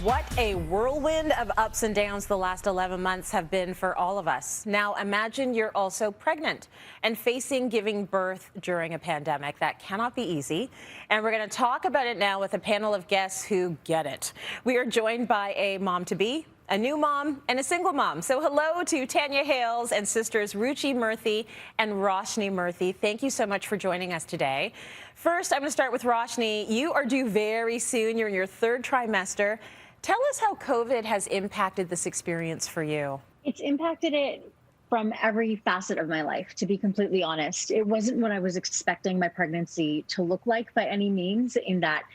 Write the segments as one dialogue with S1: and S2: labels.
S1: What a whirlwind of ups and downs the last 11 months have been for all of us. Now imagine you're also pregnant and facing giving birth during a pandemic. That cannot be easy. And we're going to talk about it now with a panel of guests who get it. We are joined by a mom-to-be, a new mom, and a single mom. So hello to Tanya Hales and sisters Ruchi Murthy and Roshni Murthy. Thank you so much for joining us today. First, I'm going to start with Roshni. You are due very soon. You're in your third trimester. Tell us how COVID has impacted this experience for you.
S2: It's impacted it from every facet of my life, to be completely honest. It wasn't what I was expecting my pregnancy to look like by any means, in that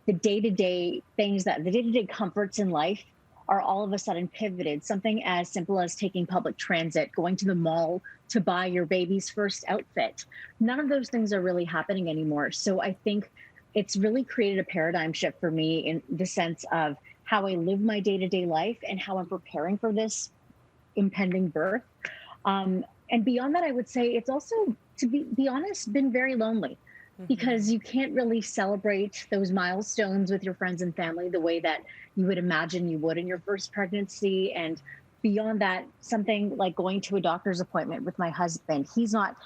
S2: the day-to-day things, that the day-to-day comforts in life are all of a sudden pivoted. Something as simple as taking public transit, going to the mall to buy your baby's first outfit. None of those things are really happening anymore. So I think it's really created a paradigm shift for me in the sense of how I live my day-to-day life and how I'm preparing for this impending birth. And beyond that, I would say it's also, to be honest, been very lonely, because you can't really celebrate those milestones with your friends and family the way that you would imagine you would in your first pregnancy. And beyond that, something like going to a doctor's appointment with my husband, he's not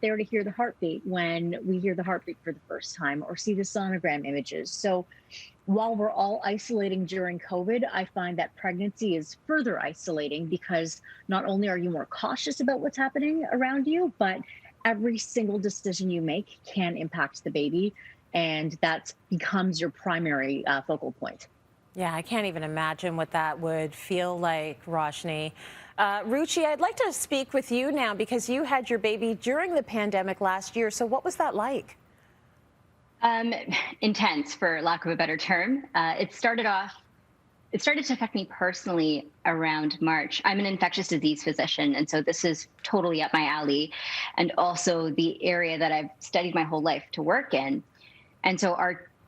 S2: there to hear the heartbeat when we hear the heartbeat for the first time, or see the sonogram images. So while we're all isolating during COVID, I find that pregnancy is further isolating, because not only are you more cautious about what's happening around you, but every single decision you make can impact the baby, and that becomes your primary focal point.
S1: Yeah, I can't even imagine what that would feel like, Roshni. Ruchi, I'd like to speak with you now, because you had your baby during the pandemic last year. So what was that like?
S3: Intense, for lack of a better term. It started to affect me personally around March. I'm an infectious disease physician, and so this is totally up my alley, and also the area that I've studied my whole life to work in. And so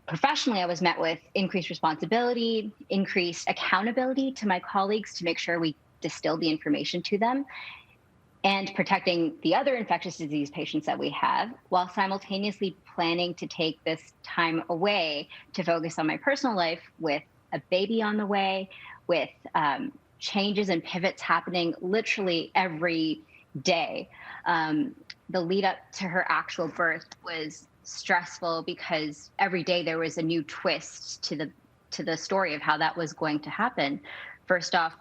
S3: professionally, I was met with increased responsibility, increased accountability to my colleagues to make sure we distill the information to them, and protecting the other infectious disease patients that we have, while simultaneously planning to take this time away to focus on my personal life, with a baby on the way, with changes and pivots happening literally every day. The lead up to her actual birth was stressful, because every day there was a new twist to the story of how that was going to happen. First off,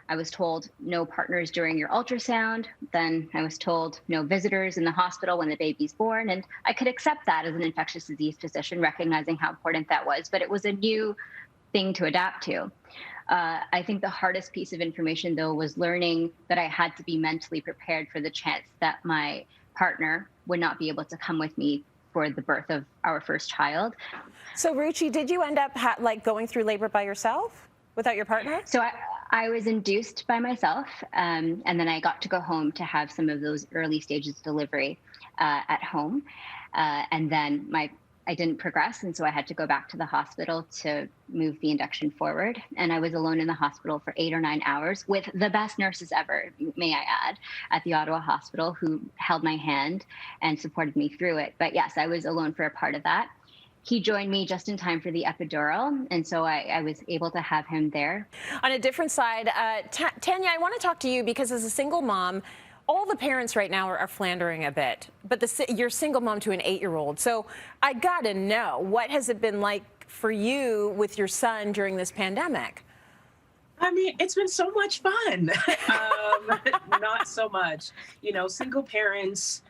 S3: I was told no partners during your ultrasound. Then I was told no visitors in the hospital when the baby's born. And I could accept that as an infectious disease physician, recognizing how important that was, but it was a new thing to adapt to. I think the hardest piece of information, though, was learning that I had to be mentally prepared for the chance that my partner would not be able to come with me for the birth of our first child.
S1: So Ruchi, did you end up going through labor by yourself without your partner?
S3: So I was induced by myself, and then I got to go home to have some of those early stages of delivery at home. And then I didn't progress, and so I had to go back to the hospital to move the induction forward. And I was alone in the hospital for 8 or 9 hours with the best nurses ever, may I add, at the Ottawa Hospital, who held my hand and supported me through it. But yes, I was alone for a part of that. He joined me just in time for the epidural, and so I was able to have him there.
S1: On a different side, Tanya, I want to talk to you, because as a single mom, all the parents right now are floundering a bit, but you're a single mom to an 8-year-old. So I got to know, what has it been like for you with your son during this pandemic?
S4: I mean, it's been so much fun. Not so much. You know, single parents,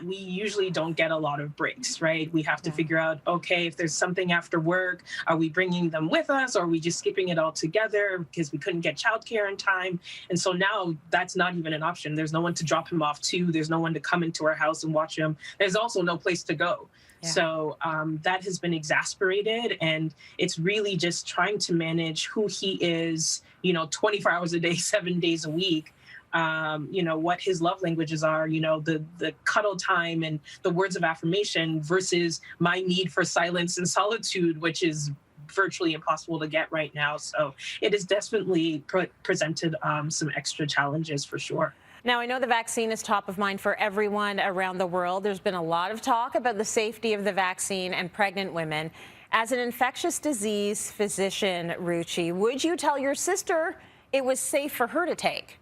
S4: we usually don't get a lot of breaks, right? We have to figure out, okay, if there's something after work, are we bringing them with us, or are we just skipping it all together because we couldn't get childcare in time? And so now that's not even an option. There's no one to drop him off to. There's no one to come into our house and watch him. There's also no place to go. Yeah. So that has been exasperated, and it's really just trying to manage who he is, 24 hours a day, 7 days a week. What his love languages are, the cuddle time and the words of affirmation versus my need for silence and solitude, which is virtually impossible to get right now. So it has definitely presented some extra challenges for sure.
S1: Now, I know the vaccine is top of mind for everyone around the world. There's been a lot of talk about the safety of the vaccine and pregnant women. As an infectious disease physician, Ruchi, would you tell your sister it was safe for her to take?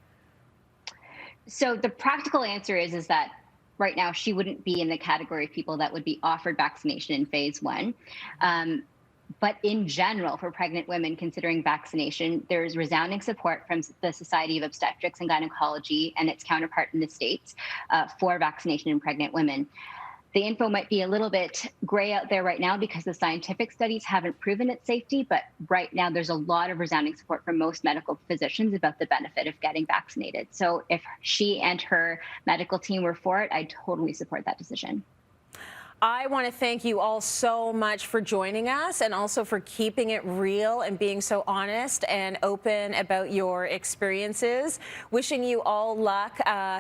S3: So the practical answer is that right now she wouldn't be in the category of people that would be offered vaccination in phase 1. But in general, for pregnant women considering vaccination, there's resounding support from the Society of Obstetrics and Gynecology and its counterpart in the States for vaccination in pregnant women. The info might be a little bit gray out there right now because the scientific studies haven't proven its safety, but right now there's a lot of resounding support from most medical physicians about the benefit of getting vaccinated. So if she and her medical team were for it, I totally support that decision.
S1: I want to thank you all so much for joining us and also for keeping it real and being so honest and open about your experiences. Wishing you all luck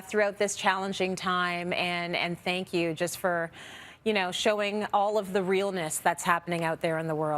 S1: throughout this challenging time, and thank you just for, showing all of the realness that's happening out there in the world.